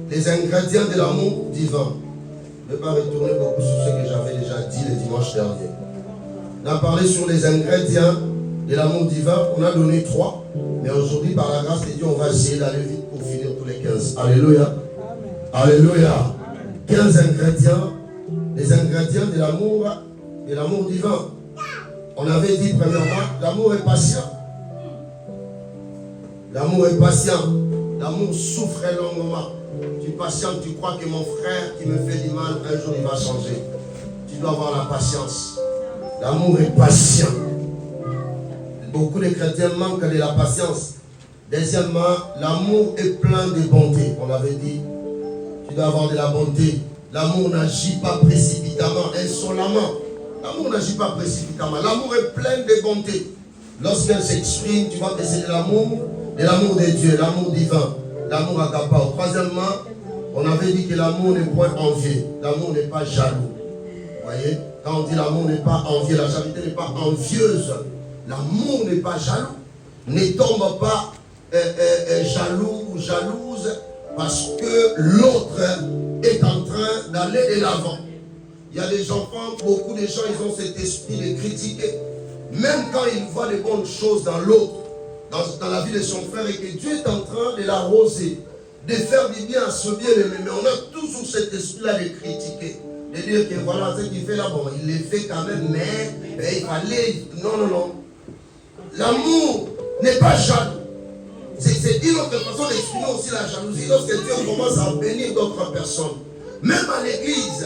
les ingrédients de l'amour divin. Je ne vais pas retourner beaucoup sur ce que j'avais déjà dit le dimanche dernier. On a parlé sur les ingrédients de l'amour divin. On a donné 3. Mais aujourd'hui, par la grâce de Dieu, on va essayer d'aller vite pour finir tous les 15. Alléluia. Alléluia. 15 ingrédients. Les ingrédients de l'amour divin. On avait dit premièrement, l'amour est patient. L'amour est patient. L'amour souffre longuement. Tu patientes, tu crois que mon frère qui me fait du mal, un jour il va changer. Tu dois avoir la patience. L'amour est patient. Beaucoup de chrétiens manquent de la patience. Deuxièmement, l'amour est plein de bonté. On avait dit, tu dois avoir de la bonté. L'amour n'agit pas précipitamment, insolemment. L'amour n'agit pas précipitamment. L'amour est plein de bonté. Lorsqu'elle s'exprime, tu vois que c'est de l'amour de Dieu, l'amour divin, l'amour agapao. Troisièmement, on avait dit que l'amour n'est point envieux. L'amour n'est pas jaloux. Vous voyez, quand on dit l'amour n'est pas envieux, la charité n'est pas envieuse. L'amour n'est pas jaloux. Ne tombe pas jaloux ou jalouse parce que l'autre est en train d'aller de l'avant. Il y a des enfants, beaucoup de gens, ils ont cet esprit de critiquer. Même quand ils voient des bonnes choses dans l'autre, dans la vie de son frère, et que Dieu est en train de l'arroser, de faire du bien à ce bien-aimé. Mais on a toujours cet esprit-là de critiquer. De dire que voilà, ce qu'il fait là, bon, il le fait quand même, mais il fallait... Non, non, non. L'amour n'est pas jaloux. C'est une autre façon d'exprimer aussi la jalousie lorsque Dieu commence à bénir d'autres personnes. Même à l'église,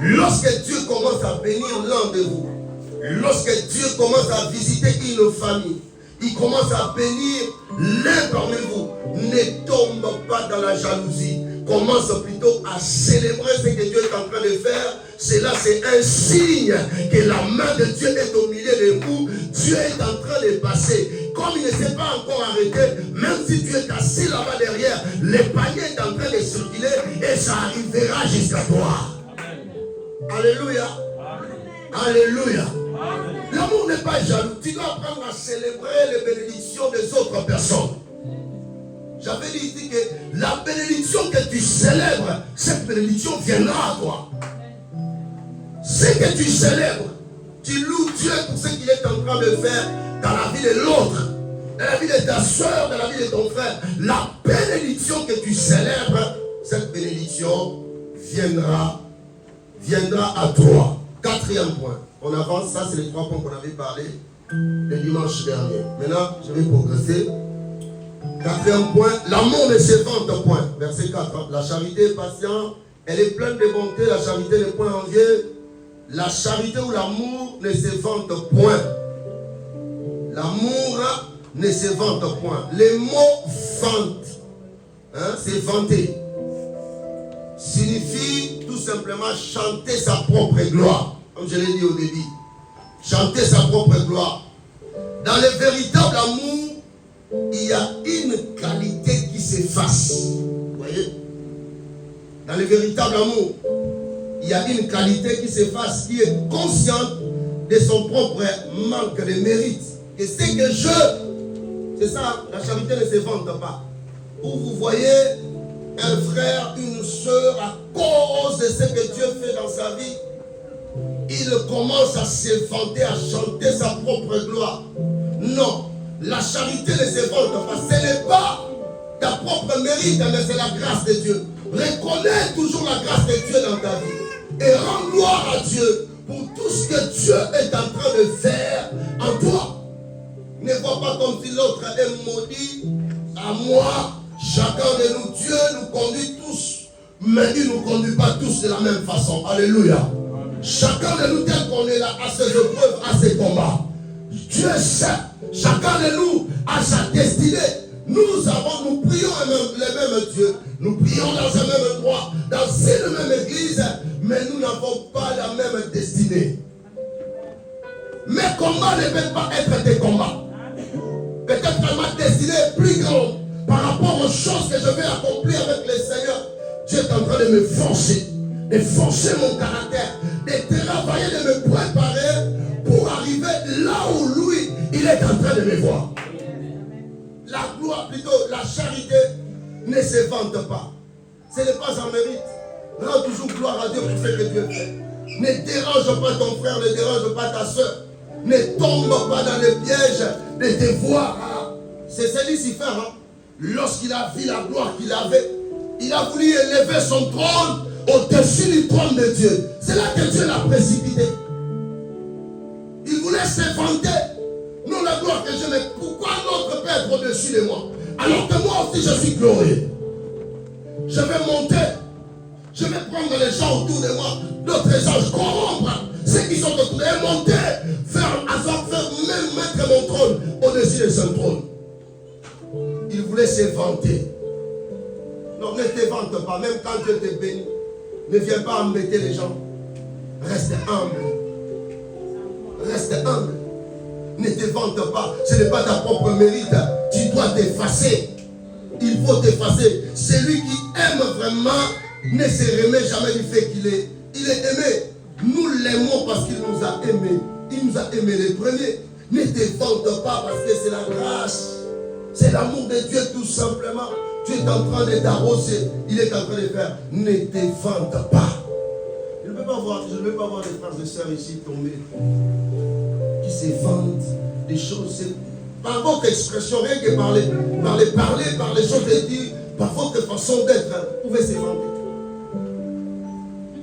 lorsque Dieu commence à bénir l'un de vous, lorsque Dieu commence à visiter une famille, il commence à bénir l'un parmi vous, ne tombe pas dans la jalousie. Commence plutôt à célébrer ce que Dieu est en train de faire. Cela, c'est un signe que la main de Dieu est au milieu de vous. Dieu est en train de passer. Comme il ne s'est pas encore arrêté, même si tu es assis là-bas derrière, le panier est en train de circuler et ça arrivera jusqu'à toi. Alléluia. Alléluia. L'amour n'est pas jaloux. Tu dois apprendre à célébrer les bénédictions des autres personnes. J'avais dit ici que la bénédiction que tu célèbres, cette bénédiction viendra à toi. Ce que tu célèbres, tu loues Dieu pour ce qu'il est en train de faire dans la vie de l'autre, dans la vie de ta soeur, dans la vie de ton frère. La bénédiction que tu célèbres, cette bénédiction viendra à toi. 4e point. On avance, ça c'est les 3 points qu'on avait parlé le dimanche dernier. Maintenant, je vais progresser. 4e point, l'amour ne se vante point. Verset 4. La charité est patiente, elle est pleine de bonté, la charité n'est point enviée. La charité ou l'amour ne se vante point. L'amour ne se vante point. Les mots vante, c'est vanter, signifie tout simplement chanter sa propre gloire. Comme je l'ai dit au début. Chanter sa propre gloire. Dans le véritable amour, il y a une qualité qui s'efface. Vous voyez? Dans le véritable amour, il y a une qualité qui s'efface, qui est consciente de son propre manque de mérite. Et c'est que c'est ça, la charité ne se vante pas. Où vous voyez un frère, une soeur, à cause de ce que Dieu fait dans sa vie, il commence à se vanter, à chanter sa propre gloire. Non, la charité ne se vante pas. Ce n'est pas ta propre mérite, mais c'est la grâce de Dieu. Reconnais toujours la grâce de Dieu dans ta vie. Et rends gloire à Dieu pour tout ce que Dieu est en train de faire en toi. Ne vois pas comme si l'autre est maudit. À moi, chacun de nous, Dieu nous conduit tous, mais il ne nous conduit pas tous de la même façon. Alléluia. Chacun de nous, tel qu'on est là, a ses épreuves, a ses combats. Dieu sait, chacun de nous a sa destinée. Nous prions le même Dieu. Nous prions dans un même endroit, dans une même église, mais nous n'avons pas la même destinée. Mes combats ne peuvent pas être des combats. Peut-être que ma destinée est plus grande par rapport aux choses que je vais accomplir avec le Seigneur. Dieu est en train de me forcer, de forcer mon caractère, de travailler, de me préparer pour arriver là où lui, il est en train de me voir. La gloire, plutôt la charité, ne se vante pas. Ce n'est pas en mérite. Rends toujours gloire à Dieu pour ce que Dieu fait. Ne dérange pas ton frère, ne dérange pas ta soeur. Ne tombe pas dans le piège de te voir. C'est Lucifer. Lorsqu'il a vu la gloire qu'il avait, il a voulu élever son trône au-dessus du trône de Dieu. C'est là que Dieu l'a précipité. Il voulait s'inventer. Non, la gloire que j'ai, mais pourquoi l'autre peut être au-dessus de moi? Alors que moi aussi je suis glorieux. Je vais monter. Je vais prendre les gens autour de moi, d'autres anges, corrompre ceux qui sont autour de moi, et monter, faire même mettre mon trône au-dessus de son trône. Il voulait se vanter. Non, ne te vante pas, même quand Dieu te bénit. Ne viens pas embêter les gens. Reste humble. Reste humble. Ne te vante pas. Ce n'est pas ta propre mérite. Tu dois t'effacer. Il faut t'effacer. Celui qui aime vraiment ne se remet jamais du fait qu'il est. Il est aimé. Nous l'aimons parce qu'il nous a aimés. Il nous a aimés les premiers. Ne te vante pas parce que c'est la grâce. C'est l'amour de Dieu tout simplement. Tu es en train de t'arroser. Il est en train de faire. Ne te vante pas. Je ne veux pas voir des frères et sœurs ici tomber. Qui se vantent des choses. Par votre expression, rien que parler par les choses de dire, par votre façon d'être, vous pouvez se vanter.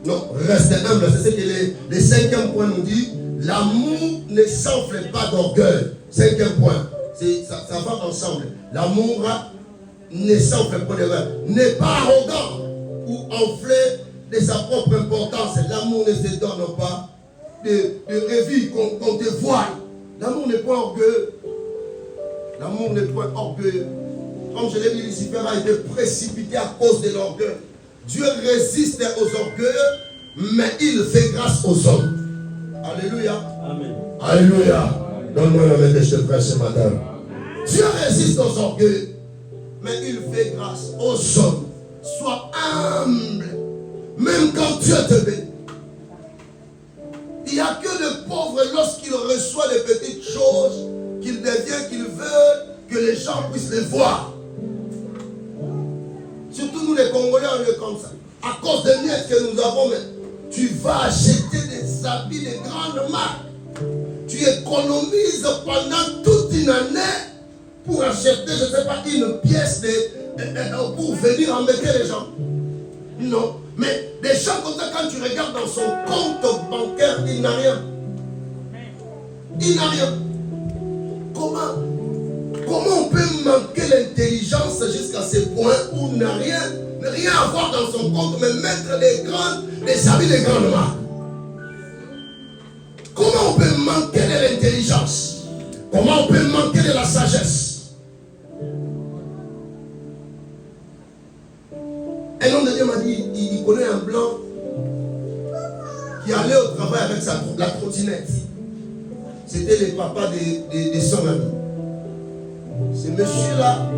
Non, restez humble. C'est ce que le cinquième point nous dit. L'amour ne s'enfle pas d'orgueil. Cinquième point. Ça va ensemble. L'amour ne s'enfle pas d'orgueil. N'est pas arrogant ou enflé de sa propre importance. L'amour ne se donne pas de revue qu'on te voie. L'amour n'est pas orgueilleux. L'amour n'est pas orgueilleux. Comme je l'ai dit, Lucifer a été précipité à cause de l'orgueil. Dieu résiste aux orgueilleux, mais il fait grâce aux hommes. Alléluia. Amen. Alléluia. Donne-moi la main de ce frère ce matin. Dieu résiste aux orgueilleux, mais il fait grâce aux hommes. Sois humble, même quand Dieu te bénit. Il n'y a que le pauvre lorsqu'il reçoit des petites choses qu'il devient, qu'il veut que les gens puissent les voir. Surtout nous les Congolais, on est comme ça. À cause des miettes que nous avons, mais tu vas acheter des habits de grandes marques. Tu économises pendant toute une année pour acheter, je ne sais pas, une pièce pour venir embêter les gens. Non. Mais des gens comme ça, quand tu regardes dans son compte bancaire, il n'a rien. Il n'a rien. Comment on peut manquer l'intelligence jusqu'à ce point où on n'a rien avoir dans son compte, mais mettre des habits de grandes marques? Comment on peut manquer de l'intelligence? Comment on peut manquer de la sagesse? Un homme de Dieu m'a dit, il connaît un blanc qui allait au travail avec la trottinette. C'était le papa de son ami. Ce monsieur-là,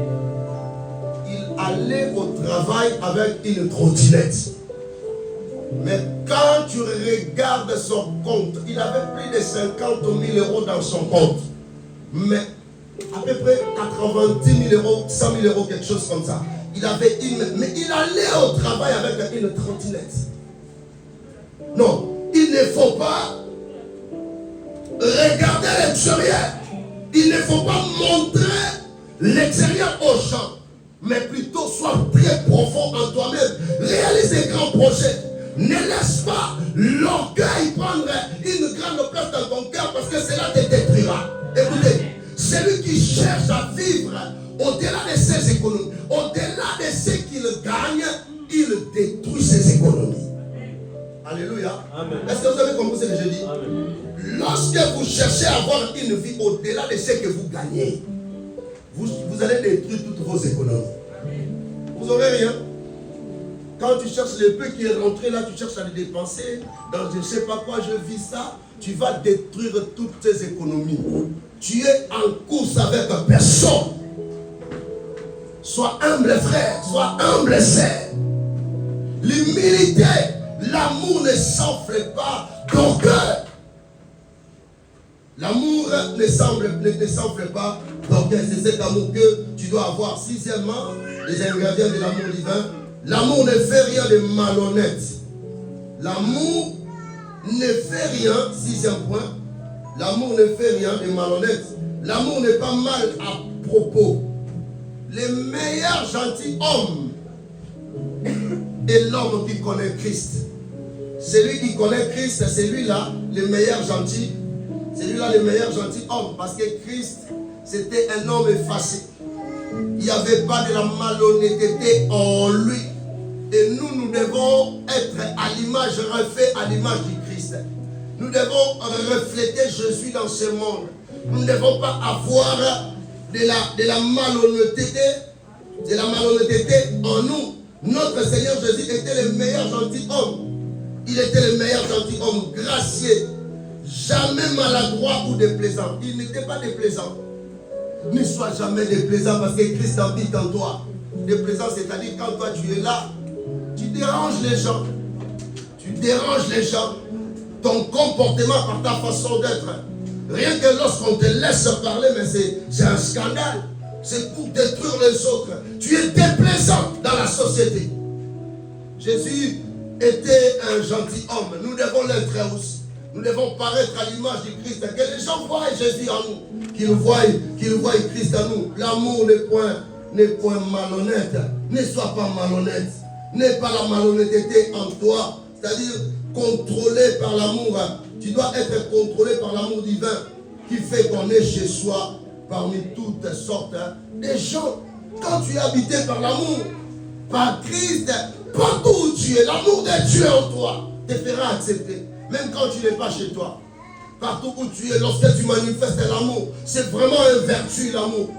il allait au travail avec une trottinette. Mais quand tu regardes son compte, il avait plus de 50 000 euros dans son compte. Mais à peu près 90 000 euros, 100 000 euros, quelque chose comme ça. Mais il allait au travail avec une trottinette. Non, il ne faut pas regarder l'extérieur. Il ne faut pas montrer l'extérieur aux gens, mais plutôt sois très profond en toi-même. Réalise des grands projets. Ne laisse pas l'orgueil prendre une grande place dans ton cœur parce que cela te détruira. Écoutez, celui qui cherche à vivre au-delà de ses économies, au-delà de ce qu'il gagne, il détruit ses économies. Alléluia. Amen. Est-ce que vous avez compris ce que je dis? Amen. Lorsque vous cherchez à avoir une vie au-delà de ce que vous gagnez, vous allez détruire toutes vos économies. Vous n'aurez rien. Quand tu cherches le peu qui est rentré là, tu cherches à le dépenser dans je ne sais pas quoi, je vis ça, tu vas détruire toutes tes économies. Tu es en course avec personne. Sois humble frère, sois humble sœur. L'humilité, l'amour ne s'enfle pas d'orgueil. L'amour ne s'enfle pas d'orgueil. C'est cet amour que tu dois avoir. Sixièmement, les ingrédients de l'amour divin. L'amour ne fait rien de malhonnête. L'amour ne fait rien, sixième point, l'amour ne fait rien de malhonnête. L'amour n'est pas mal à propos. Les meilleurs gentilshommes est l'homme qui connaît Christ. Celui qui connaît Christ, c'est lui-là, le meilleur gentil. C'est lui-là le meilleur gentilhomme. Parce que Christ, c'était un homme effacé. Il n'y avait pas de la malhonnêteté en lui. Et nous devons être à l'image, refait à l'image du Christ. Nous devons refléter Jésus dans ce monde. Nous ne devons pas avoir de la malhonnêteté en nous. Notre Seigneur Jésus était le meilleur gentilhomme. Il était le meilleur gentilhomme, gracieux, jamais maladroit ou déplaisant. Il n'était pas déplaisant. Ne sois jamais déplaisant parce que Christ habite en toi. Déplaisant, c'est-à-dire quand toi tu es là, tu déranges les gens. Tu déranges les gens. Ton comportement par ta façon d'être. Rien que lorsqu'on te laisse parler, mais c'est un scandale. C'est pour détruire les autres. Tu es déplaisant dans la société. Jésus était un gentilhomme. Nous devons l'être aussi. Nous devons paraître à l'image du Christ. Que les gens voient Jésus en nous. Qu'ils voient Christ en nous. L'amour n'est point malhonnête. Ne sois pas malhonnête. N'aie pas la malhonnêteté en toi. C'est-à-dire contrôlé par l'amour. Tu dois être contrôlé par l'amour divin qui fait qu'on est chez soi parmi toutes sortes de gens. Quand tu es habité par l'amour, par Christ, partout où tu es, l'amour de Dieu en toi te fera accepter. Même quand tu n'es pas chez toi. Partout où tu es, lorsque tu manifestes l'amour, c'est vraiment une vertu, l'amour.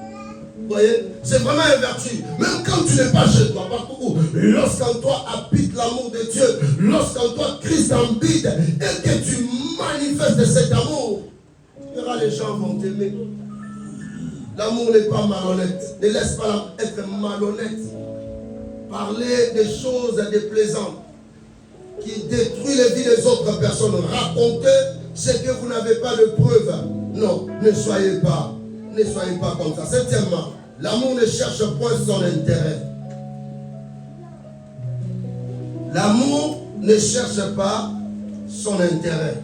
Vous voyez? C'est vraiment une vertu. Même quand tu n'es pas chez toi, partout où, lorsqu'en toi habite l'amour de Dieu, lorsqu'en toi Christ habite, et que tu manifestes cet amour, tu verras, les gens vont t'aimer. L'amour n'est pas malhonnête. Ne laisse pas être malhonnête. Parler des choses déplaisantes qui détruisent les vies des autres personnes. Raconter ce que vous n'avez pas de preuves. Non, ne soyez pas comme ça. Septièmement, l'amour ne cherche point son intérêt. L'amour ne cherche pas son intérêt.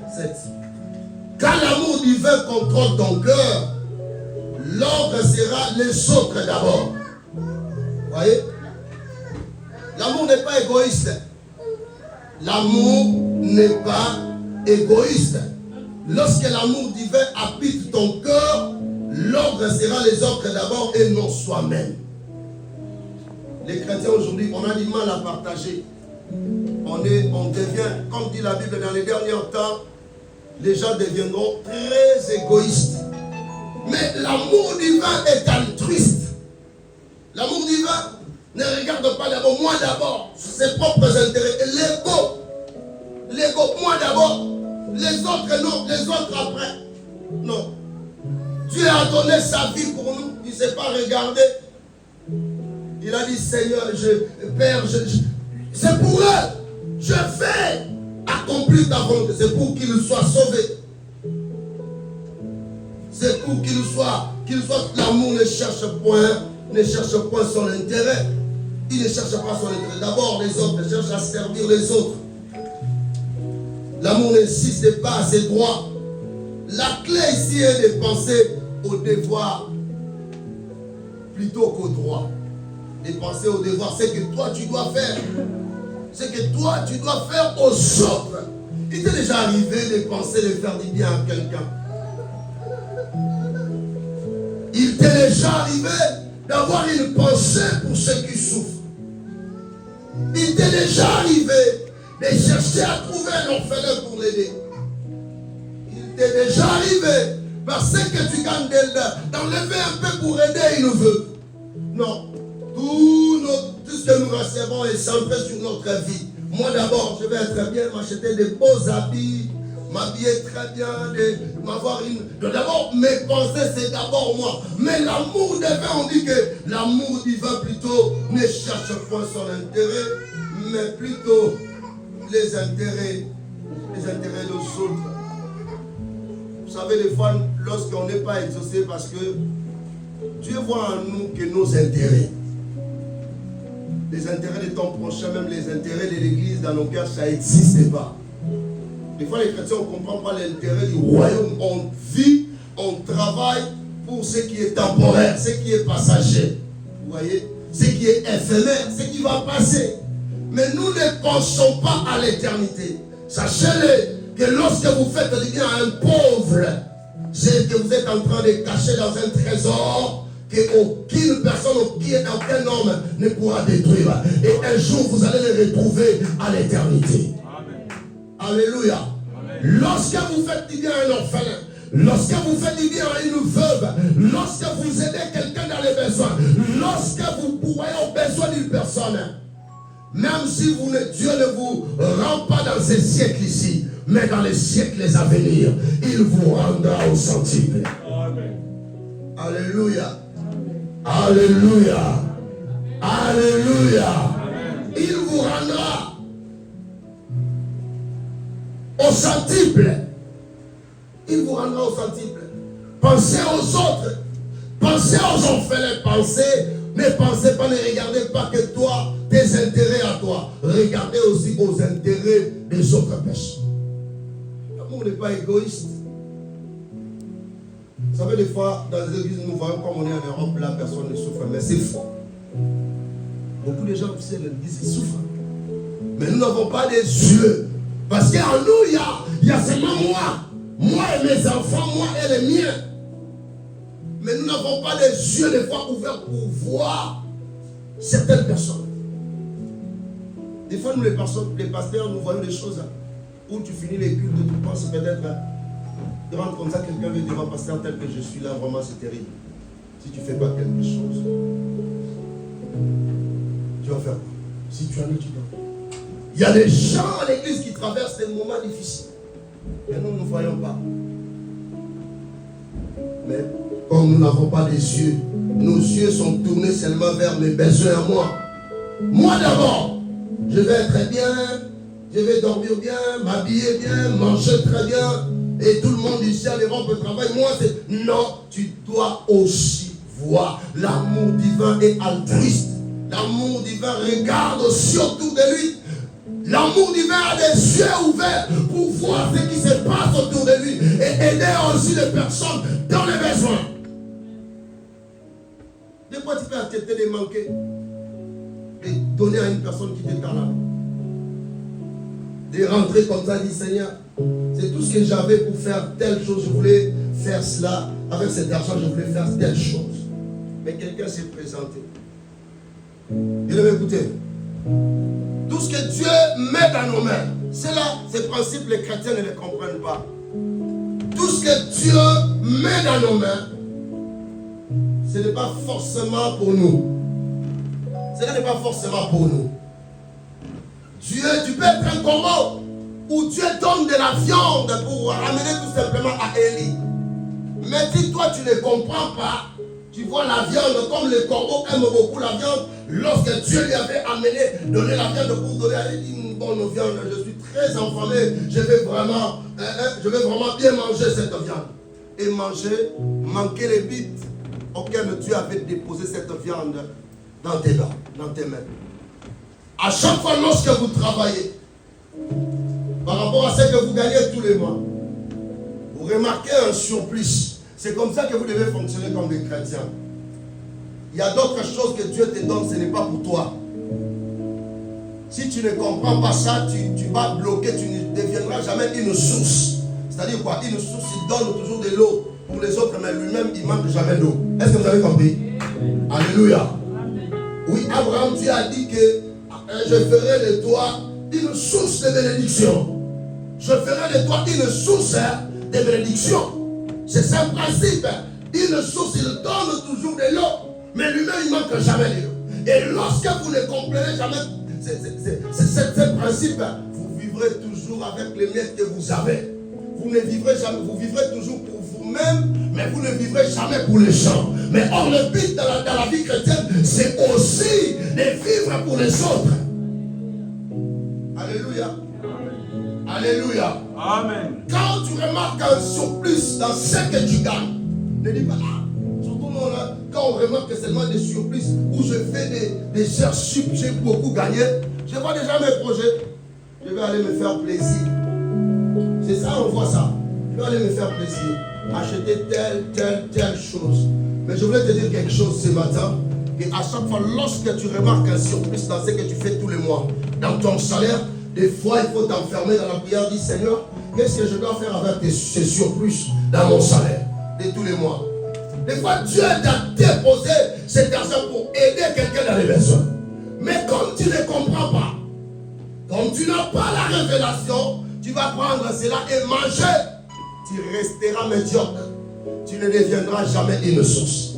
Quand l'amour divin contrôle ton cœur, l'ordre sera les autres d'abord. Vous voyez? L'amour n'est pas égoïste. L'amour n'est pas égoïste. Lorsque l'amour divin habite ton cœur, l'ordre sera les autres d'abord et non soi-même. Les chrétiens aujourd'hui, on a du mal à partager. On devient, comme dit la Bible, dans les derniers temps, les gens deviendront très égoïstes. Mais l'amour divin est altruiste. L'amour divin ne regarde pas d'abord, moi d'abord, ses propres intérêts. L'ego, moi d'abord, les autres non, les autres après. Non. Dieu a donné sa vie pour nous, il ne s'est pas regardé. Il a dit, Seigneur, Père, c'est pour eux. Je fais accomplir ta volonté. C'est pour qu'ils soient sauvés. C'est pour qu'ils soient. L'amour ne cherche point son intérêt. Il ne cherche pas son intérêt. D'abord les autres, il cherche à servir les autres. L'amour n'insiste pas à ses droits. La clé ici est de penser au devoir plutôt qu'au droit. De penser au devoir, c'est que toi tu dois faire. C'est que toi tu dois faire aux autres. Il t'est déjà arrivé de penser de faire du bien à quelqu'un. Il t'est déjà arrivé d'avoir une pensée pour ceux qui souffrent. Il t'est déjà arrivé de chercher à trouver un orphelin pour l'aider. Il t'est déjà arrivé, parce que tu gagnes d'enlever un peu pour aider une veuve. Non. Tout ce que nous recevons est centré sur notre vie. Moi d'abord, je vais être bien, m'acheter des beaux habits, m'habiller très bien, m'avoir une... D'abord, mes pensées, c'est d'abord moi. Mais l'amour divin, on dit que l'amour divin plutôt ne cherche point son intérêt, mais plutôt les intérêts des autres. Vous savez, des fois, lorsqu'on n'est pas exaucé, parce que Dieu voit en nous que nos intérêts. les intérêts de ton prochain, même les intérêts de l'église dans nos cœurs, ça n'existe pas. Des fois, les chrétiens, on ne comprend pas l'intérêt du royaume. On vit, on travaille pour ce qui est temporaire, ce qui est passager. Vous voyez? Ce qui est éphémère, ce qui va passer. Mais nous ne pensons pas à l'éternité. Sachez-le que lorsque vous faites du bien à un pauvre, c'est que vous êtes en train de cacher dans un trésor qu'aucune personne, aucun homme ne pourra détruire. Et un jour, vous allez le retrouver à l'éternité. Alléluia. Amen. Lorsque vous faites du bien à un orphelin, lorsque vous faites du bien à une veuve, lorsque vous aidez quelqu'un dans les besoins, lorsque vous pourvoyez aux besoins d'une personne, même si Dieu ne vous rend pas dans ces siècles ici, mais dans les siècles à venir, il vous rendra au centuple. Amen. Alléluia. Alléluia. Alléluia. Amen. Il vous rendra au centuple. Il vous rendra au centuple. Pensez aux autres. Pensez aux orphelins. Ne pensez pas, ne regardez pas que toi, tes intérêts à toi. Regardez aussi aux intérêts des autres personnes. L'amour n'est pas égoïste. Vous savez, des fois, dans les églises, nous voyons comme on est en Europe, là, personne ne souffre. Mais c'est faux. Beaucoup de gens, vous savez, l'église, ils souffrent. Mais nous n'avons pas des yeux. Parce qu'en nous, il y a seulement moi et mes enfants, moi et les miens. Mais nous n'avons pas les yeux des fois ouverts pour voir certaines personnes. Des fois, nous les pasteurs, nous voyons des choses où tu finis les cultes, tu penses peut-être, tu rentres comme ça, quelqu'un veut dire, pasteur, tel que je suis là, vraiment c'est terrible. Si tu ne fais pas quelque chose, tu vas faire quoi? Si tu en es, tu dois. Il y a des gens à l'église qui traversent des moments difficiles. Mais nous ne voyons pas. Mais comme nous n'avons pas des yeux, nos yeux sont tournés seulement vers mes besoins à moi. Moi d'abord, je vais être bien, je vais dormir bien, m'habiller bien, manger très bien. Et tout le monde ici à l'Europe peut travailler. Moi, c'est non, tu dois aussi voir l'amour divin et altruiste. L'amour divin regarde aussi autour de lui. L'amour divin a des yeux ouverts pour voir ce qui se passe autour de lui et aider aussi les personnes dans les besoins. Des fois, tu peux accepter de manquer et donner à une personne qui t'est dans la main. De rentrer comme ça, dit Seigneur, c'est tout ce que j'avais pour faire telle chose. Je voulais faire cela. Avec cet argent, je voulais faire telle chose. Mais quelqu'un s'est présenté. Il avait écouté. Tout ce que Dieu met dans nos mains, c'est là, ces principes, les chrétiens ne les comprennent pas. Tout ce que Dieu met dans nos mains, ce n'est pas forcément pour nous. Ce n'est pas forcément pour nous. Dieu, tu peux être un corbeau où Dieu donne de la viande pour amener tout simplement à Élie. Mais si toi tu ne comprends pas, tu vois la viande comme le corbeau aime beaucoup la viande. Lorsque Dieu lui avait amené, donné la viande pour donner à Élie une bonne viande, je suis très enflammé, je vais vraiment bien manger cette viande. Et manquer les bites auxquelles Dieu avait déposé cette viande dans tes mains. À chaque fois lorsque vous travaillez, par rapport à ce que vous gagnez tous les mois, vous remarquez un surplus. C'est comme ça que vous devez fonctionner comme des chrétiens. Il y a d'autres choses que Dieu te donne, ce n'est pas pour toi. Si tu ne comprends pas ça, tu vas bloquer, tu ne deviendras jamais une source. C'est-à-dire quoi? Une source, il donne toujours de l'eau pour les autres, mais lui-même, il ne manque jamais d'eau. Est-ce que vous avez compris? Alléluia. Oui, Abraham, Dieu a dit que je ferai de toi une source de bénédiction. Je ferai de toi une source de bénédiction. C'est ça le principe. Une source, il donne toujours de l'eau, mais lui-même, il ne manque jamais de l'eau. Et lorsque vous ne comprenez jamais ce principe, vous vivrez toujours avec les miettes que vous avez. Vous ne vivrez jamais, vous vivrez toujours pour vous-même, mais vous ne vivrez jamais pour les gens. Mais or, le but dans la vie chrétienne, c'est aussi de vivre pour les autres. Alléluia. Alléluia. Amen. Quand tu remarques un surplus dans ce que tu gagnes, ne dis pas, surtout non, là, quand quand on remarque seulement des surprises où je fais des heures sup, j'ai beaucoup gagné, je vois déjà mes projets. Je vais aller me faire plaisir. C'est ça, on voit ça. Je vais aller me faire plaisir. Acheter telle chose. Mais je voulais te dire quelque chose ce matin. Et à chaque fois, lorsque tu remarques un surplus dans ce que tu fais tous les mois, dans ton salaire, des fois, il faut t'enfermer dans la prière. Dis, Seigneur, qu'est-ce que je dois faire avec ces surplus dans mon salaire de tous les mois? Des fois, Dieu t'a déposé cet argent pour aider quelqu'un dans les besoins. Mais comme tu ne comprends pas, comme tu n'as pas la révélation, tu vas prendre cela et manger. Tu resteras médiocre. Tu ne deviendras jamais une source.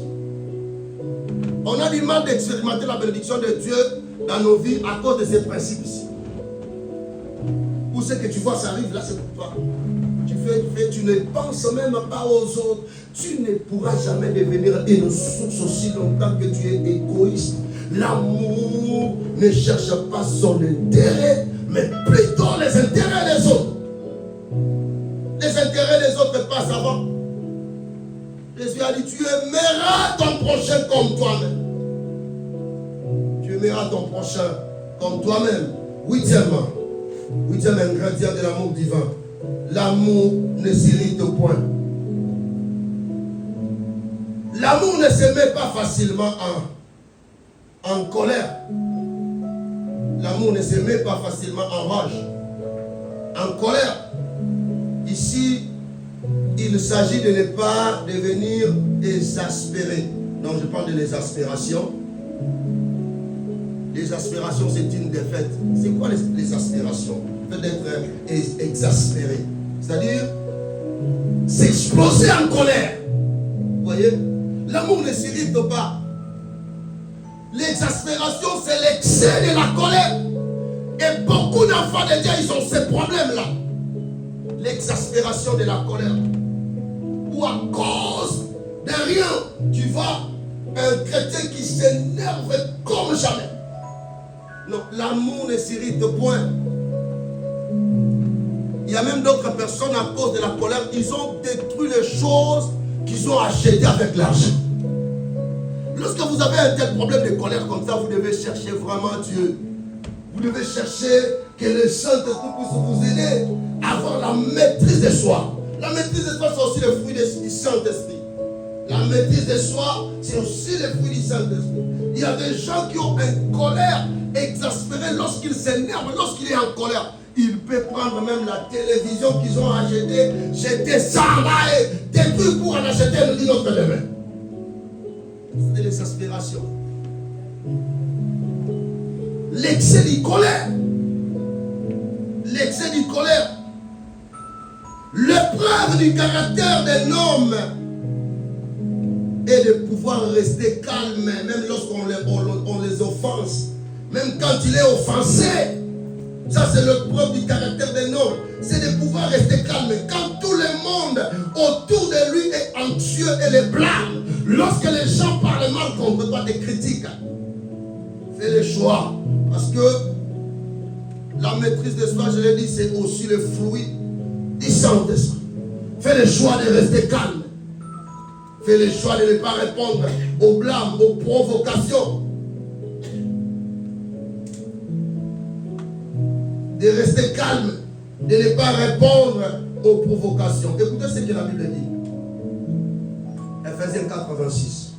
On a du mal d'expérimenter la bénédiction de Dieu dans nos vies à cause de ces principes ici. Où ce que tu vois, ça arrive, là c'est pour toi. Tu ne penses même pas aux autres. Tu ne pourras jamais devenir une source aussi longtemps que tu es égoïste. L'amour ne cherche pas son intérêt, mais plutôt les intérêts des autres. Les intérêts des autres passent avant. Jésus a dit, tu aimeras ton prochain comme toi-même. Tu aimeras ton prochain comme toi-même. Huitième ingrédient de l'amour divin. L'amour ne s'irrite point. L'amour ne se met pas facilement en colère. L'amour ne se met pas facilement en rage, en colère. Ici, il s'agit de ne pas devenir exaspéré. Donc je parle de l'exaspération. L'exaspération, c'est une défaite. C'est quoi l'exaspération? Le fait d'être exaspéré. C'est-à-dire s'exploser en colère. Vous voyez? L'amour ne s'irrite pas. L'exaspération, c'est l'excès de la colère. Et beaucoup d'enfants de Dieu, ils ont ces problèmes-là. L'exaspération de la colère. Ou à cause de rien, tu vois un chrétien qui s'énerve comme jamais. Non, l'amour ne s'irrite point. Il y a même d'autres personnes à cause de la colère, ils ont détruit les choses qu'ils ont achetées avec l'argent. Lorsque vous avez un tel problème de colère comme ça, vous devez chercher vraiment Dieu. Vous devez chercher que le Saint-Esprit puisse vous aider à avoir la maîtrise de soi. La maîtrise de soi, c'est aussi le fruit du Saint-Esprit. La maîtrise de soi, c'est aussi le fruit du Saint-Esprit. Il y a des gens qui ont une colère exaspérée lorsqu'ils s'énervent, lorsqu'il est en colère. Il peut prendre même la télévision qu'ils ont achetée, jeter ça là et détruire pour en acheter une autre demain. C'est l'exaspération. L'excès de colère. L'excès de colère. L'épreuve du caractère d'un homme est de pouvoir rester calme, même lorsqu'on les offense. Même quand il est offensé. Ça, c'est l'épreuve du caractère d'un homme. C'est de pouvoir rester calme. Quand tout le monde autour de lui est anxieux et les blâme, lorsque les gens parlent mal contre toi, des critiques, fais le choix. Parce que la maîtrise de soi, je l'ai dit, c'est aussi le fruit du Saint-Esprit. Fais le choix de rester calme. Fais le choix de ne pas répondre aux blâmes, aux provocations. De rester calme, de ne pas répondre aux provocations. Écoutez ce que la Bible dit. Ephésiens 4:26.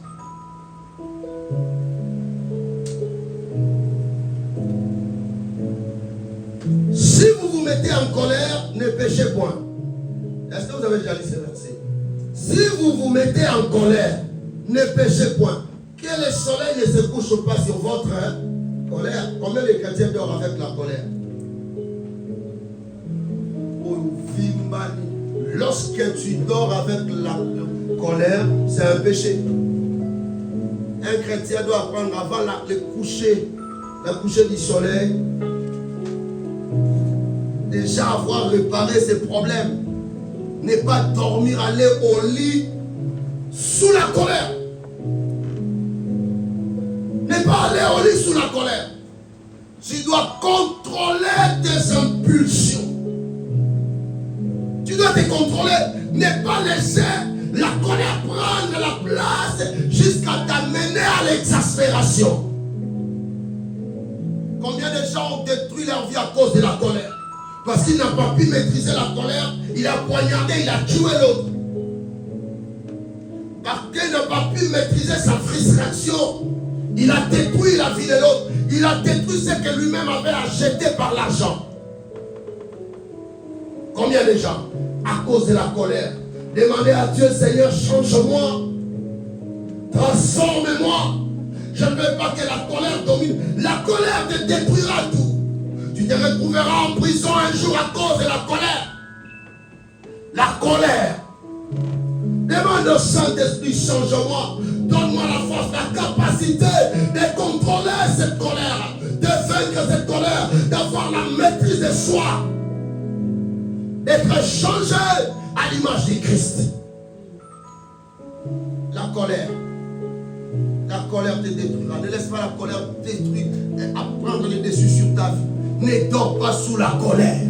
Si vous vous mettez en colère, ne péchez point. Est-ce que vous avez déjà lu ce verset? Si vous vous mettez en colère, ne péchez point. Que le soleil ne se couche pas sur votre colère. Combien de chrétiens dorment avec la colère? Lorsque tu dors avec la colère, c'est un péché. Un chrétien doit apprendre avant le coucher du soleil, déjà avoir réparé ses problèmes. Ne pas dormir, aller au lit sous la colère. Ne pas aller au lit sous la colère. Tu dois contrôler tes impulsions. Tu dois te contrôler. Ne pas laisser la colère prendre la place jusqu'à ta exaspération. Combien de gens ont détruit leur vie à cause de la colère? Parce qu'il n'a pas pu maîtriser la colère, il a poignardé, il a tué l'autre. Parce qu'il n'a pas pu maîtriser sa frustration, il a détruit la vie de l'autre. Il a détruit ce que lui-même avait acheté par l'argent. Combien de gens, à cause de la colère, demandez à Dieu, Seigneur, change-moi, transforme-moi. Je ne veux pas que la colère domine. La colère te détruira tout. Tu te retrouveras en prison un jour à cause de la colère. La colère. Demande au Saint-Esprit, change-moi. Donne-moi la force, la capacité de contrôler cette colère, de vaincre cette colère, d'avoir la maîtrise de soi, d'être changé à l'image du Christ. La colère te détruira. Ne laisse pas la colère détruire et prendre le dessus sur ta vie. Ne dors pas sous la colère.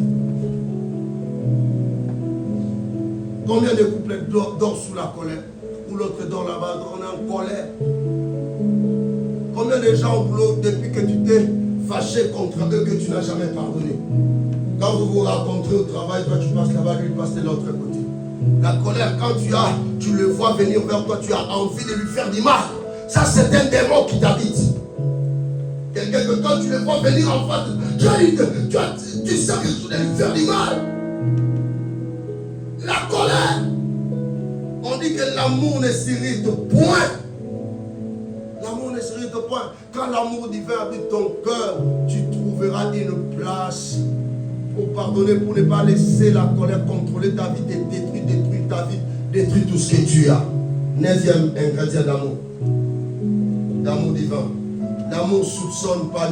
Combien de couples dorment sous la colère? Ou l'autre dort là-bas, on est en colère. Combien de gens au boulot, depuis que tu t'es fâché contre eux, que tu n'as jamais pardonné? Quand vous vous rencontrez au travail, toi tu passes là-bas, lui il passe de l'autre côté. La colère, quand tu le vois venir vers toi, tu as envie de lui faire du mal. Ça, c'est un démon qui t'habite. Quelqu'un que quand tu le vois venir en face, tu sens que tu dois lui faire du mal. La colère. On dit que l'amour ne s'irrite point. L'amour ne s'irrite point. Quand l'amour divin habite ton cœur, tu trouveras une place pour pardonner, pour ne pas laisser la colère contrôler ta vie, te détruire ta vie, détruire tout ce que tu as. 9e ingrédient d'amour. D'amour divin. L'amour ne soupçonne pas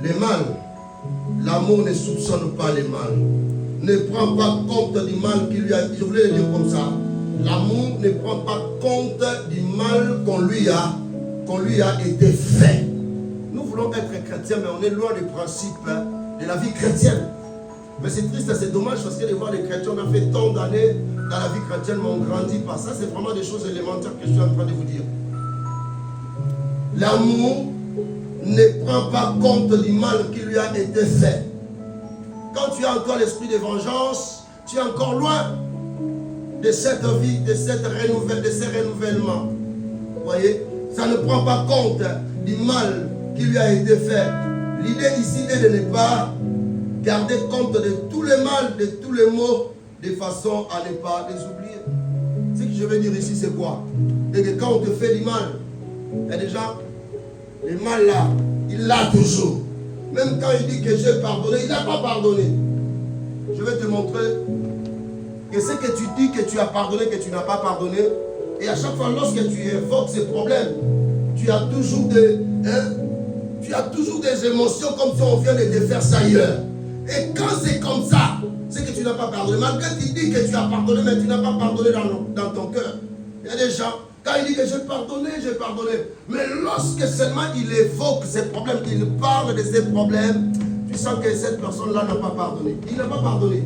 le mal. L'amour ne soupçonne pas le mal. Ne prend pas compte du mal qui lui a... Je voulais le dire comme ça. L'amour ne prend pas compte du mal qu'on lui a été fait. Nous voulons être chrétiens, mais on est loin du principe de la vie chrétienne. Mais c'est triste, c'est dommage parce que de voir les chrétiens, on a fait tant d'années dans la vie chrétienne, mais on ne grandit pas. Ça, c'est vraiment des choses élémentaires que je suis en train de vous dire. L'amour ne prend pas compte du mal qui lui a été fait. Quand tu as encore l'esprit de vengeance, tu es encore loin de cette vie, de ces renouvellements. Vous voyez, ça ne prend pas compte du mal qui lui a été fait. L'idée ici est de ne pas garder compte de tout le mal, de tous les maux, de façon à ne pas les oublier. Ce que je veux dire ici, c'est quoi? C'est que quand on te fait du mal, il y a des gens, le mal là, il l'a toujours. Même quand il dit que j'ai pardonné, il n'a pas pardonné. Je vais te montrer que ce que tu dis que tu as pardonné, que tu n'as pas pardonné, et à chaque fois lorsque tu évoques ces problèmes, tu as toujours des émotions comme si on vient de te faire ça ailleurs. Et quand c'est comme ça, c'est que tu n'as pas pardonné. Malgré qu'il dit que tu as pardonné, mais tu n'as pas pardonné dans ton cœur. Il y a des gens, quand il dit que j'ai pardonné. Mais lorsque seulement il évoque ces problèmes, il parle de ces problèmes, tu sens que cette personne-là n'a pas pardonné. Il n'a pas pardonné.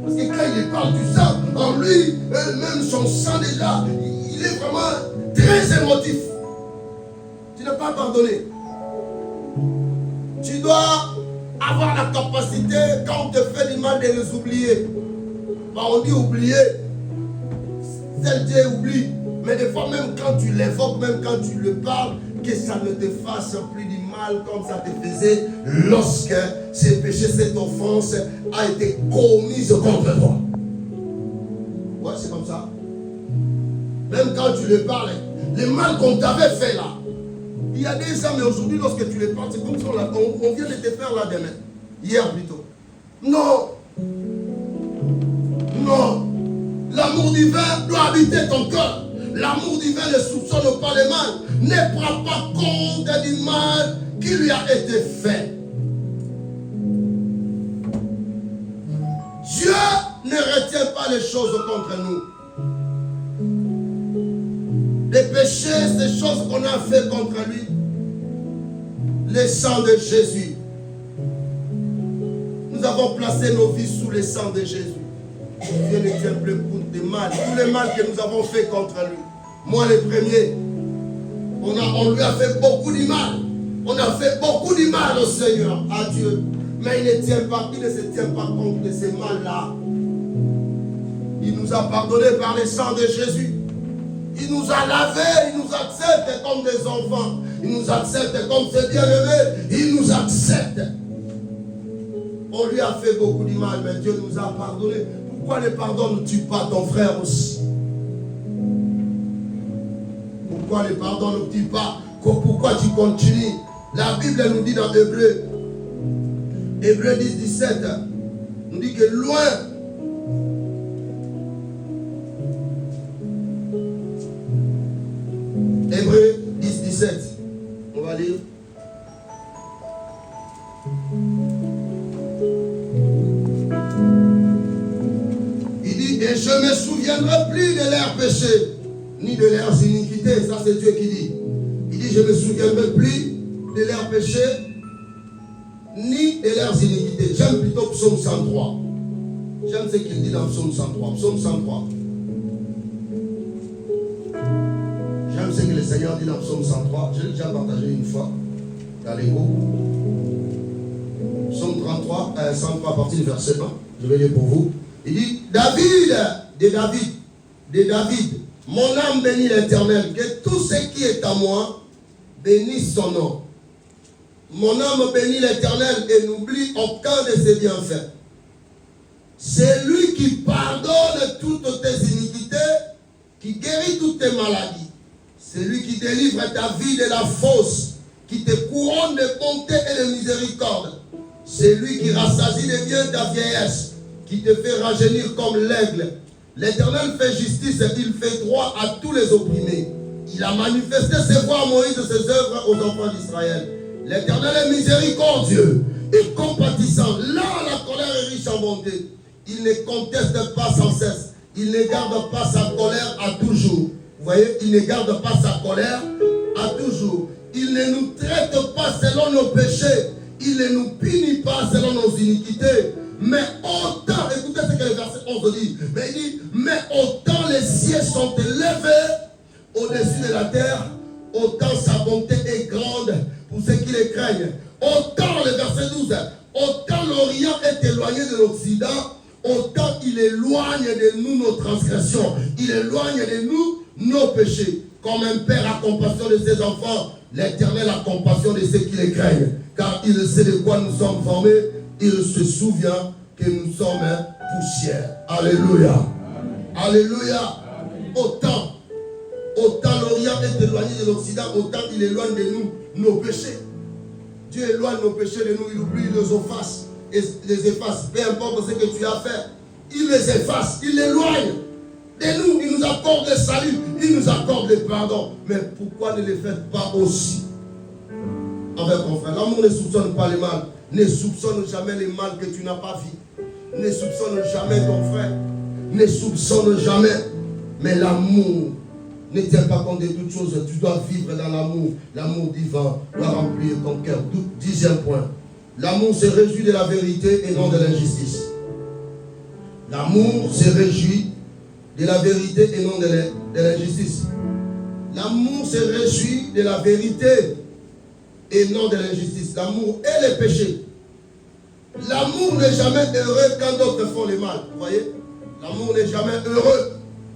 Parce que quand il parle du sang, en lui, même son sang déjà, il est vraiment très émotif. Tu n'as pas pardonné. Tu dois avoir la capacité, quand on te fait du mal, de les oublier. Bah, on dit oublier. C'est Dieu oublie. Mais des fois, même quand tu l'évoques, même quand tu le parles, que ça ne te fasse plus du mal comme ça te faisait lorsque ce péché, cette offense a été commise contre toi. Ouais, c'est comme ça. Même quand tu le parles, le mal qu'on t'avait fait là, il y a des hommes, mais aujourd'hui, lorsque tu les parles, c'est comme si on vient de te faire là demain. Hier plutôt. Non. Non. L'amour divin doit habiter ton cœur. L'amour divin ne soupçonne pas le mal. Ne prend pas compte du mal qui lui a été fait. Dieu ne retient pas les choses contre nous. Les péchés, ces choses qu'on a fait contre lui, le sang de Jésus. Nous avons placé nos vies sous le sang de Jésus. Dieu ne tient plus compte des mal, tout le mal que nous avons fait contre lui. Moi le premier. On lui a fait beaucoup de mal. On a fait beaucoup de mal au Seigneur, à Dieu. Mais il ne se tient pas compte de ces mal-là. Il nous a pardonné par le sang de Jésus. Il nous a lavés, il nous accepte comme des enfants. Il nous accepte comme ses bien-aimés. Il nous accepte. On lui a fait beaucoup de mal, mais Dieu nous a pardonné. Pourquoi ne pardonnes-tu pas ton frère aussi? Pourquoi ne pardonnes-tu pas? Pourquoi tu continues? La Bible nous dit dans Hébreu 10, 17, nous dit que loin, Hébreu 10, 17, on va lire. Il dit, et je ne me souviendrai plus de leurs péchés, ni de leurs iniquités. Ça c'est Dieu qui dit. Il dit, je ne me souviendrai plus de leurs péchés, ni de leurs iniquités. J'aime plutôt Psaume 103. J'aime ce qu'il dit dans Psaume 103. Psaume 103. J'aime ce que le Seigneur dit dans Psaume 103. Je l'ai déjà partagé une fois dans les groupes. Psaume 103 à partir du verset 1. Je vais lire pour vous. Il dit, de David, mon âme bénit l'Éternel, que tout ce qui est à moi bénisse son nom. Mon âme bénit l'Éternel et n'oublie aucun de ses bienfaits. C'est lui qui pardonne toutes tes iniquités, qui guérit toutes tes maladies. C'est lui qui délivre ta vie de la fosse, qui te couronne de bonté et de miséricorde. C'est lui qui rassasie de bien ta vieillesse, qui te fait rajeunir comme l'aigle. L'Éternel fait justice et il fait droit à tous les opprimés. Il a manifesté ses voies à Moïse et ses œuvres aux enfants d'Israël. L'Éternel est miséricordieux et compatissant. Là, la colère est riche en bonté. Il ne conteste pas sans cesse. Il ne garde pas sa colère à toujours. Vous voyez, il ne garde pas sa colère à toujours. Il ne nous traite pas selon nos péchés. Il ne nous punit pas selon nos iniquités. Mais autant, écoutez ce que le verset 11 dit. Mais il dit, mais autant les cieux sont élevés au-dessus de la terre, autant sa bonté est grande pour ceux qui les craignent. Autant, le verset 12, autant l'Orient est éloigné de l'Occident, autant il éloigne de nous nos transgressions. Il éloigne de nous nos péchés. Comme un père a compassion de ses enfants, l'Éternel a compassion de ceux qui les craignent. Car il sait de quoi nous sommes formés. Il se souvient que nous sommes poussière. Alléluia. Amen. Alléluia. Amen. Autant l'Orient est éloigné de l'Occident, autant il éloigne de nous nos péchés. Dieu éloigne nos péchés de nous, il oublie, il les efface. Peu importe ce que tu as fait, il les efface, il l'éloigne de nous, il nous accorde le salut, il nous accorde le pardon. Mais pourquoi ne le faites pas aussi avec ton frère? L'amour ne soupçonne pas le mal. Ne soupçonne jamais le mal que tu n'as pas vu. Ne soupçonne jamais ton frère. Ne soupçonne jamais. Mais l'amour ne tient pas compte de toutes choses. Tu dois vivre dans l'amour. L'amour divin doit remplir ton cœur. 10e point. L'amour se réjouit de la vérité et non de l'injustice. L'amour se réjouit de la vérité et non de l'injustice. L'amour se réjouit de la vérité et non de l'injustice. L'amour et le péché. L'amour n'est jamais heureux quand d'autres font le mal. Vous voyez? L'amour n'est jamais heureux.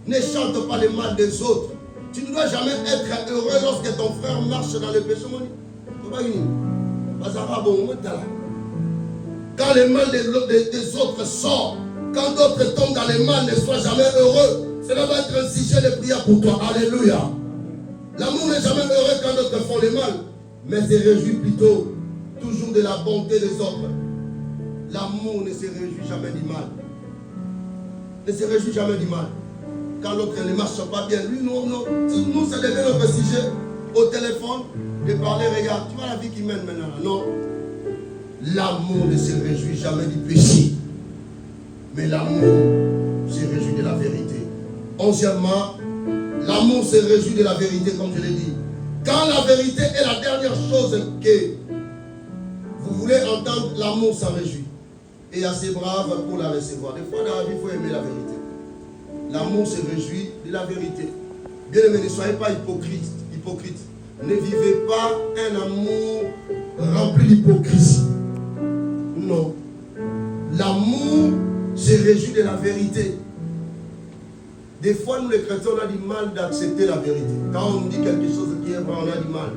Ne chante pas le mal des autres. Tu ne dois jamais être heureux lorsque ton frère marche dans le péché. Quand le mal des autres sort, quand d'autres tombent dans le mal, ne sois jamais heureux. Cela va être un sujet de prière pour toi. Alléluia. L'amour n'est jamais heureux quand d'autres font le mal, mais se réjouit plutôt toujours de la bonté des autres. L'amour ne se réjouit jamais du mal. Ne se réjouit jamais du mal. Quand l'autre ne marche pas bien, lui, nous, ça devient notre sujet au téléphone de parler, regarde, tu vois la vie qui mène maintenant. Non. L'amour ne se réjouit jamais du péché. Mais l'amour se réjouit de la vérité. 11e, l'amour se réjouit de la vérité, comme je l'ai dit. Quand la vérité est la dernière chose que vous voulez entendre, l'amour s'en réjouit. Et assez brave pour la recevoir. Des fois, dans la vie, il faut aimer la vérité. L'amour se réjouit de la vérité. Bien aimé, ne soyez pas hypocrite. Ne vivez pas un amour rempli d'hypocrisie. Non. L'amour se réjouit de la vérité. Des fois, nous les chrétiens, on a du mal d'accepter la vérité. Quand on nous dit quelque chose qui est vrai, on a du mal.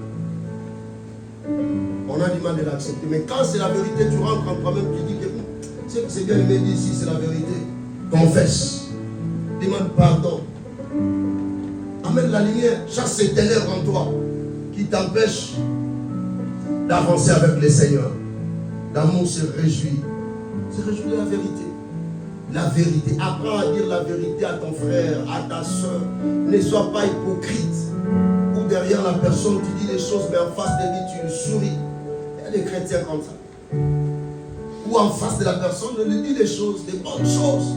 On a du mal de l'accepter. Mais quand c'est la vérité, tu rentres en toi-même, tu dis que c'est bien aimé d'ici, c'est la vérité. Confesse. Demande pardon. Amène la lumière. Chasse ces ténèbres en toi qui t'empêchent d'avancer avec le Seigneur. L'amour se réjouit. Se réjouit de la vérité. La vérité. Apprends à dire la vérité à ton frère, à ta soeur. Ne sois pas hypocrite. Ou derrière la personne, tu dis des choses, mais en face de lui, tu souris. Il y a des chrétiens comme ça. Ou en face de la personne, on lui dit des choses, des bonnes choses.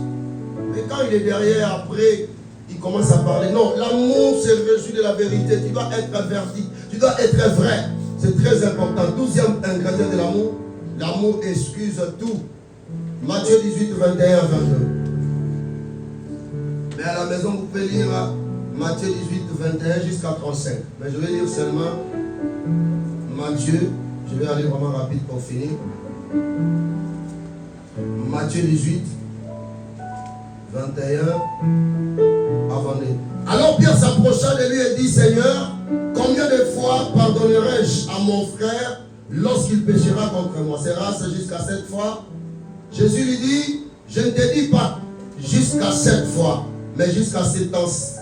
Mais quand il est derrière, après, il commence à parler. Non, l'amour se réjouit de la vérité. Tu dois être verdict. Tu dois être vrai. C'est très important. 12e ingrédient de l'amour. L'amour excuse tout. Matthieu 18, 21 à 22. Mais à la maison, vous pouvez lire Matthieu 18, 21 jusqu'à 35. Mais je vais lire seulement Matthieu. Je vais aller vraiment rapide pour finir. Matthieu 18, 21 à 22. Alors Pierre s'approcha de lui et dit, Seigneur, combien de fois pardonnerai-je à mon frère lorsqu'il péchera contre moi? Sera-ce jusqu'à 7 fois? Jésus lui dit, je ne te dis pas jusqu'à 7 fois, mais jusqu'à 70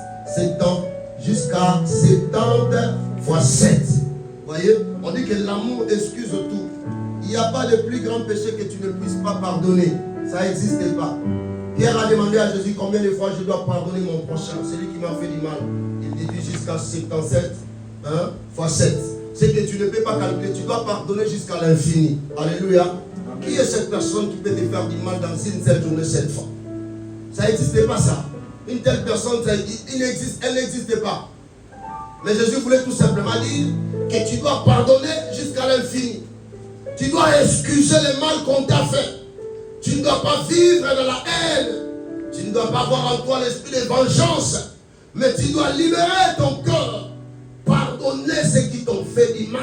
jusqu'à 70 fois 7. Voyez, on dit que l'amour excuse tout. Il n'y a pas de plus grand péché que tu ne puisses pas pardonner. Ça n'existe pas. Pierre a demandé à Jésus combien de fois je dois pardonner mon prochain, celui qui m'a fait du mal. Il dit jusqu'à 77 fois 7. C'est que tu ne peux pas calculer, tu dois pardonner jusqu'à l'infini. Alléluia. Qui est cette personne qui peut te faire du mal dans une seule journée 7 fois? Ça n'existe pas ça. Une telle personne, elle n'existe pas. Mais Jésus voulait tout simplement dire que tu dois pardonner jusqu'à l'infini. Tu dois excuser le mal qu'on t'a fait. Tu ne dois pas vivre dans la haine. Tu ne dois pas avoir en toi l'esprit de vengeance. Mais tu dois libérer ton cœur. Pardonner ceux qui t'ont fait du mal.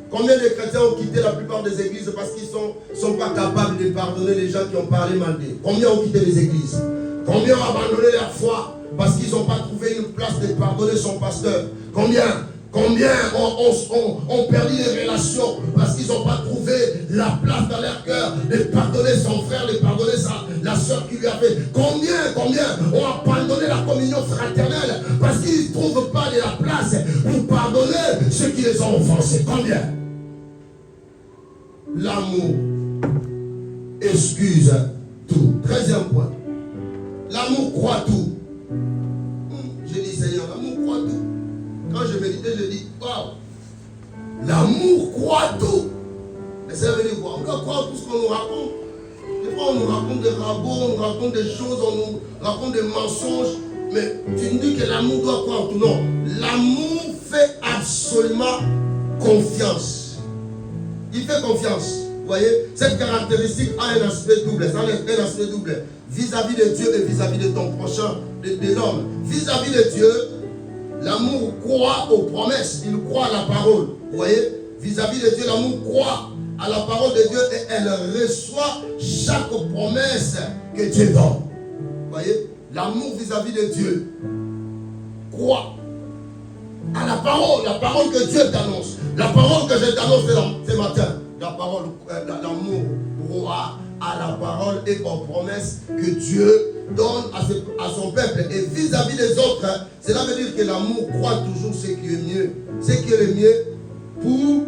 Combien de chrétiens ont quitté la plupart des églises parce qu'ils ne sont pas capables de pardonner les gens qui ont parlé mal d'eux? Combien ont quitté les églises? Combien ont abandonné leur foi parce qu'ils n'ont pas trouvé une place de pardonner son pasteur? Combien ont perdu les relations parce qu'ils n'ont pas trouvé la place dans leur cœur de pardonner son frère, de pardonner la soeur qui lui a fait? Combien ont abandonné la communion fraternelle parce qu'ils ne trouvent pas de la place pour pardonner ceux qui les ont offensés? Combien? L'amour excuse tout. 13e point. L'amour croit tout. J'ai dit, Seigneur, l'amour croit tout. Quand je méditais, je dis, waouh, l'amour croit tout. Mais ça veut dire quoi? On doit croire tout ce qu'on nous raconte. Des fois, on nous raconte des ragots, on nous raconte des choses, on nous raconte des mensonges. Mais tu me dis que l'amour doit croire tout. Non. L'amour fait absolument confiance. Il fait confiance. Vous voyez, cette caractéristique a un aspect double. Ça a un aspect double. Vis-à-vis de Dieu et vis-à-vis de ton prochain, de l'homme. Vis-à-vis de Dieu, l'amour croit aux promesses. Il croit à la parole. Vous voyez, vis-à-vis de Dieu, l'amour croit à la parole de Dieu et elle reçoit chaque promesse que Dieu donne. Vous voyez, l'amour vis-à-vis de Dieu croit à la parole que Dieu t'annonce. La parole que je t'annonce ce matin. L'amour croit à la parole et aux promesses que Dieu donne à son peuple. Et vis-à-vis des autres, cela veut dire que l'amour croit toujours ce qui est mieux. Ce qui est le mieux pour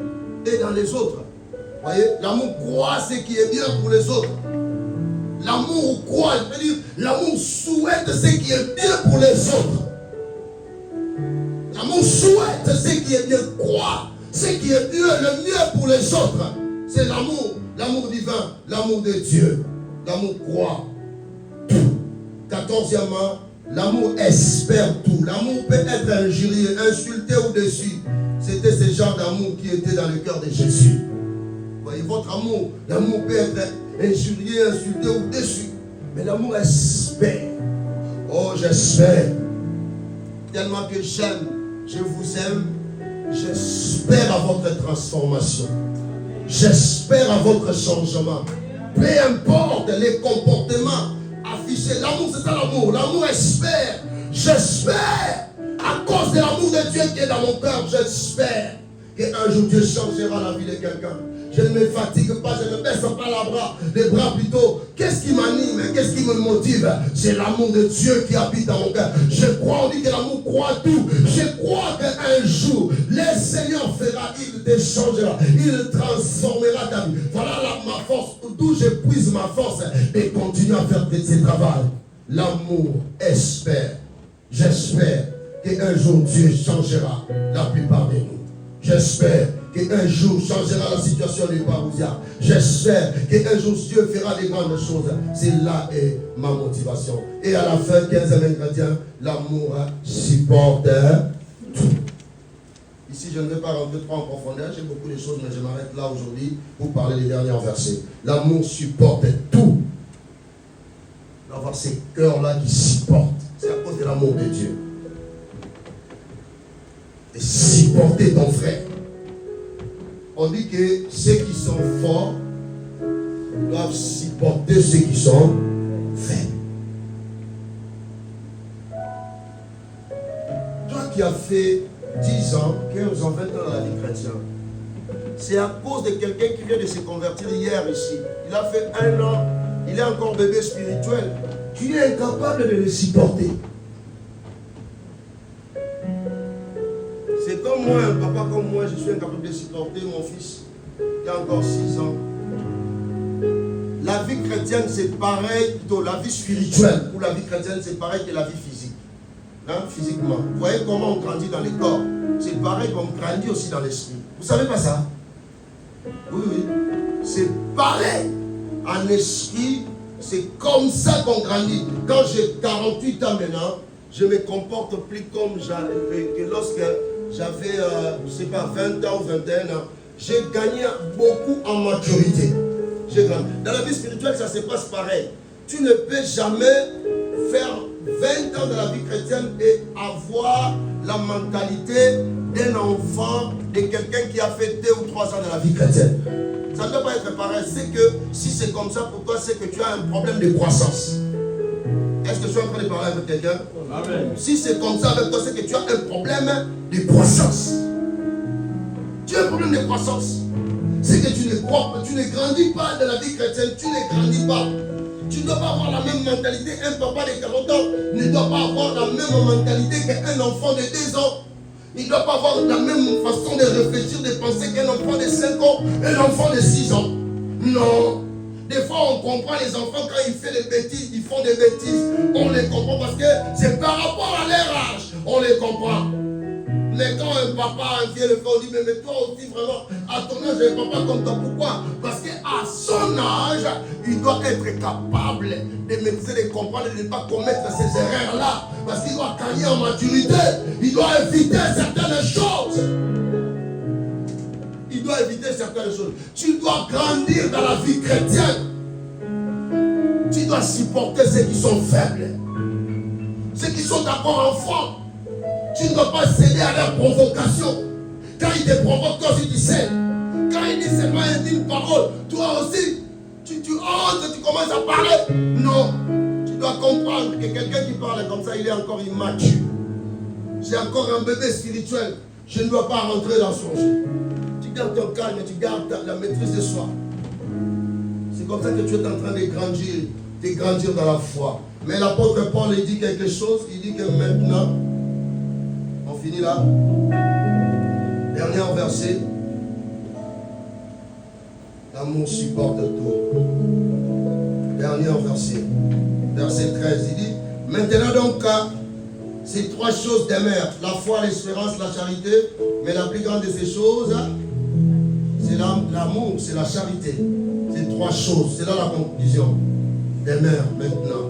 et dans les autres. Vous voyez, l'amour croit ce qui est bien pour les autres. L'amour croit, je veux dire, l'amour souhaite ce qui est bien pour les autres. L'amour souhaite ce qui est bien, croit ce qui est mieux, le mieux pour les autres. C'est l'amour divin, l'amour de Dieu. L'amour croit tout. 14e, l'amour espère tout. L'amour peut être injurié, insulté ou déçu. C'était ce genre d'amour qui était dans le cœur de Jésus. Vous voyez, votre amour, l'amour peut être injurié, insulté ou déçu. Mais l'amour espère. Oh, j'espère. Tellement que j'aime Je vous aime. J'espère à votre transformation. J'espère à votre changement. Peu importe les comportements affichés. L'amour, c'est ça l'amour. L'amour espère. J'espère. À cause de l'amour de Dieu qui est dans mon cœur, j'espère qu'un jour Dieu changera la vie de quelqu'un. Je ne me fatigue pas, je ne baisse pas les bras plutôt. Qu'est-ce qui m'anime? Qu'est-ce qui me motive? C'est l'amour de Dieu qui habite dans mon cœur. Je crois, on dit que l'amour croit tout. Je crois qu'un jour, le Seigneur fera, il te changera, il transformera ta vie. Voilà ma force, d'où je puise ma force et continue à faire ce travail. L'amour espère. J'espère qu'un jour Dieu changera la plupart de nous. J'espère qu'un jour changera la situation des Parousia. J'espère qu'un jour Dieu fera des grandes choses. C'est là est ma motivation. Et à la fin, 15e ingrédient, l'amour supporte tout. Ici, je ne vais pas rentrer trop en profondeur. J'ai beaucoup de choses, mais je m'arrête là aujourd'hui pour parler des derniers versets. L'amour supporte tout. Il doit avoir ces cœurs-là qui supportent. C'est à cause de l'amour de Dieu. Et supporter ton frère. On dit que ceux qui sont forts doivent supporter ceux qui sont faibles. Toi qui as fait 10 ans, 15 ans, 20 ans dans la vie chrétienne, c'est à cause de quelqu'un qui vient de se convertir hier ici. Il a fait 1 an, il est encore bébé spirituel. Tu es incapable de le supporter. C'est comme moi, un papa comme moi, je suis incapable de supporter mon fils qui a encore 6 ans. La vie chrétienne, c'est pareil, plutôt la vie spirituelle pour la vie chrétienne, c'est pareil que la vie physique. Hein, physiquement. Vous voyez comment on grandit dans les corps. C'est pareil qu'on grandit aussi dans l'esprit. Vous savez pas ça? Oui, oui. C'est pareil. En esprit, c'est comme ça qu'on grandit. Quand j'ai 48 ans maintenant, je me comporte plus comme que lorsque j'avais, je ne sais pas, 20 ans ou 21 ans. J'ai gagné beaucoup en maturité. Dans la vie spirituelle, ça se passe pareil. Tu ne peux jamais faire 20 ans de la vie chrétienne et avoir la mentalité d'un enfant, de quelqu'un qui a fait 2 ou 3 ans de la vie chrétienne. Ça ne doit pas être pareil. C'est que si c'est comme ça pour toi, c'est que tu as un problème de croissance. Est-ce que je suis en train de parler avec quelqu'un? Amen. Si c'est comme ça avec toi, c'est que tu as un problème de croissance. Tu as un problème de croissance. C'est que tu ne grandis pas de la vie chrétienne, tu ne grandis pas. Tu ne dois pas avoir la même mentalité. Un papa de 40 ans ne doit pas avoir la même mentalité qu'un enfant de 2 ans. Il ne doit pas avoir la même façon de réfléchir, de penser qu'un enfant de 5 ans, un enfant de 6 ans. Non. Des fois, on comprend les enfants quand ils font des bêtises, ils font des bêtises. On les comprend parce que c'est par rapport à leur âge. On les comprend. Mais quand un papa, un vieux le fait, on dit, mais toi aussi vraiment, à ton âge, un papa comme toi. Pourquoi? Parce qu'à son âge, il doit être capable de maîtriser, de comprendre, de ne pas commettre ces erreurs-là. Parce qu'il doit gagner en maturité. Il doit éviter certaines choses. Il doit éviter certaines choses. Tu dois grandir dans la vie chrétienne. Tu dois supporter ceux qui sont faibles. Ceux qui sont encore enfants. Tu ne dois pas céder à leur provocation. Quand ils te provoquent, toi aussi tu cèdes. Quand ils disent seulement une parole, toi aussi, tu entres, tu commences à parler. Non. Tu dois comprendre que quelqu'un qui parle comme ça, il est encore immature. C'est encore un bébé spirituel. Je ne dois pas rentrer dans son jeu. Tu gardes ton calme, tu gardes la maîtrise de soi. C'est comme ça que tu es en train de grandir dans la foi. Mais l'apôtre Paul, il dit quelque chose. Il dit que maintenant, on finit là. Dernier verset. L'amour supporte tout. Dernier verset. Verset 13. Il dit, maintenant donc, ces 3 choses demeurent. La foi, l'espérance, la charité. Mais la plus grande de ces choses, c'est l'amour, c'est la charité. Ces 3 choses. C'est là la conclusion. Demeure maintenant.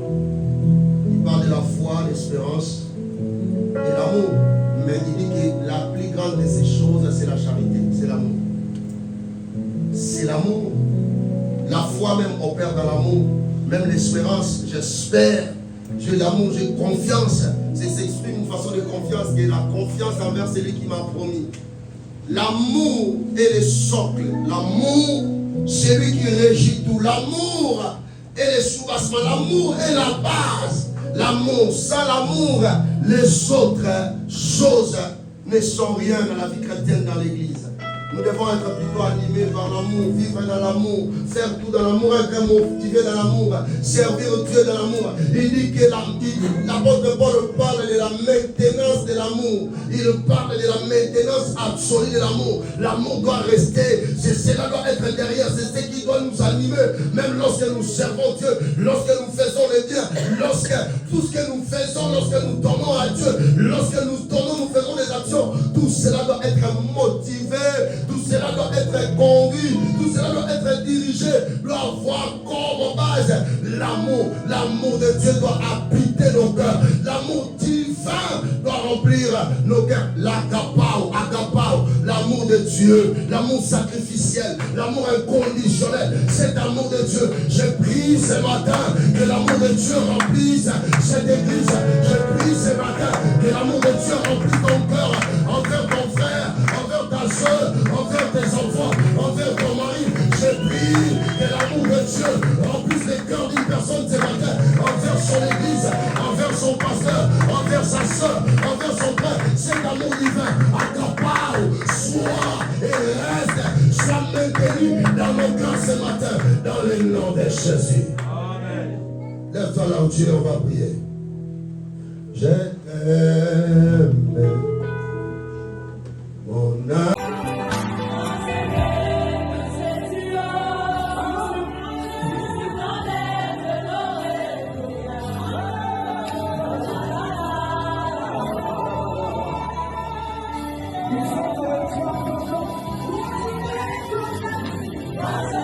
Il parle de la foi, l'espérance et l'amour. Mais il dit que la plus grande de ces choses, c'est la charité. C'est l'amour. C'est l'amour. La foi même opère dans l'amour. Même l'espérance, j'espère. J'ai l'amour, j'ai confiance. C'est s'exprime façon de confiance qui est la confiance envers celui qui m'a promis. L'amour est le socle. L'amour, c'est lui qui régit tout. L'amour est le soubassement. L'amour est la base. L'amour, sans l'amour, les autres choses ne sont rien dans la vie chrétienne, dans l'église. Nous devons être plutôt animés par l'amour, vivre dans l'amour, faire tout dans l'amour, être motivé dans l'amour, servir Dieu dans l'amour. Il dit que l'apôtre Paul parle de la maintenance de l'amour. Il parle de la maintenance absolue de l'amour. L'amour doit rester, cela doit être derrière, c'est ce qui doit nous animer, même lorsque nous servons Dieu, lorsque nous faisons le bien, lorsque tout ce que nous faisons, lorsque nous donnons à Dieu, lorsque nous donnons, nous faisons des actions, tout cela doit être motivé. Tout cela doit être conduit, tout cela doit être dirigé, doit avoir comme base l'amour. L'amour de Dieu doit habiter nos cœurs. L'amour divin doit remplir nos cœurs. L'agapao, l'amour de Dieu, l'amour sacrificiel, l'amour inconditionnel, cet amour de Dieu. Je prie ce matin que l'amour de Dieu remplisse cette église. Je prie ce matin que l'amour de Dieu remplisse ton cœur envers ton frère, envers ta soeur, envers tes enfants, envers ton mari. Je prie que l'amour de Dieu remplisse les cœurs d'une personne ce matin, envers son église, envers son pasteur, envers sa soeur, envers son frère. Cet amour divin, accapare, soit et reste, soit maintenu dans nos cœurs ce matin, dans le nom de Jésus. Amen. Lève-toi là où tu es, on va prier. Je t'aime, mon âme. Wow.